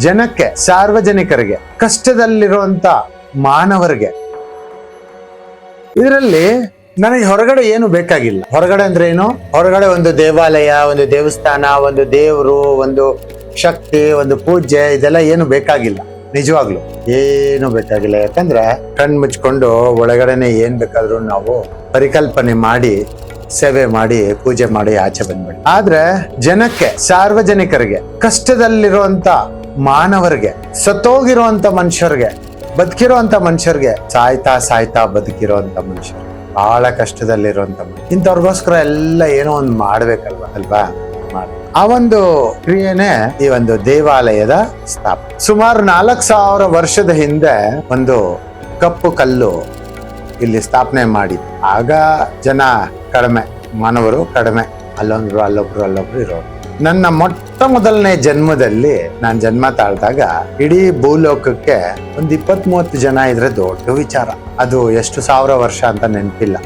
ಜನಕ್ಕೆ, ಸಾರ್ವಜನಿಕರಿಗೆ, ಕಷ್ಟದಲ್ಲಿರುವಂತ ಮಾನವರಿಗೆ. ಇದರಲ್ಲಿ ನನಗೆ ಹೊರಗಡೆ ಏನು ಬೇಕಾಗಿಲ್ಲ. ಹೊರಗಡೆ ಅಂದ್ರೆ ಏನು? ಹೊರಗಡೆ ಒಂದು ದೇವಾಲಯ, ಒಂದು ದೇವಸ್ಥಾನ, ಒಂದು ದೇವರು, ಒಂದು ಶಕ್ತಿ, ಒಂದು ಪೂಜೆ, ಇದೆಲ್ಲ ಏನು ಬೇಕಾಗಿಲ್ಲ. ನಿಜವಾಗ್ಲು ಏನು ಬೇಕಾಗಿಲ್ಲ. ಯಾಕಂದ್ರೆ ಕಣ್ ಮುಚ್ಕೊಂಡು ಒಳಗಡೆನೆ ಏನ್ ಬೇಕಾದ್ರೂ ನಾವು ಪರಿಕಲ್ಪನೆ ಮಾಡಿ, ಸೇವೆ ಮಾಡಿ, ಪೂಜೆ ಮಾಡಿ ಆಚೆ ಬಂದ್ಬಿಡಿ. ಆದ್ರೆ ಜನಕ್ಕೆ, ಸಾರ್ವಜನಿಕರಿಗೆ, ಕಷ್ಟದಲ್ಲಿರುವಂತ ಮಾನವರಿಗೆ, ಸತ್ತೋಗಿರುವಂತ ಮನುಷ್ಯರಿಗೆ, ಬದುಕಿರುವಂತ ಮನುಷ್ಯರಿಗೆ, ಸಾಯ್ತಾ ಬದುಕಿರುವಂತ ಮನುಷ್ಯರು, ಬಹಳ ಕಷ್ಟದಲ್ಲಿರುವಂತ ಇಂಥವ್ರಿಗೋಸ್ಕರ ಎಲ್ಲ ಏನೋ ಒಂದು ಮಾಡ್ಬೇಕಲ್ವಾ ಆ ಒಂದು ಕ್ರಿಯೆನೇ ಈ ಒಂದು ದೇವಾಲಯದ ಸ್ಥಾಪನೆ. ಸುಮಾರು 4000 ವರ್ಷದ ಹಿಂದೆ ಒಂದು ಕಪ್ಪು ಕಲ್ಲು ಇಲ್ಲಿ ಸ್ಥಾಪನೆ ಮಾಡಿ. ಆಗ ಜನ ಕಡಿಮೆ, ಮಾನವರು ಕಡಿಮೆ, ಅಲ್ಲೊಬ್ರು ಇರೋರು. ನನ್ನ ಮೊಟ್ಟ ಮೊದಲನೇ ಜನ್ಮದಲ್ಲಿ ನಾನು ಜನ್ಮ ತಾಳ್ದಾಗ ಇಡೀ ಭೂಲೋಕಕ್ಕೆ ಒಂದು 20-30 ಜನ ಇದ್ರೆ ದೊಡ್ಡ ವಿಚಾರ. ಅದು ಎಷ್ಟು 1000 ವರ್ಷ ಅಂತ ನೆನಪಿಲ್ಲ.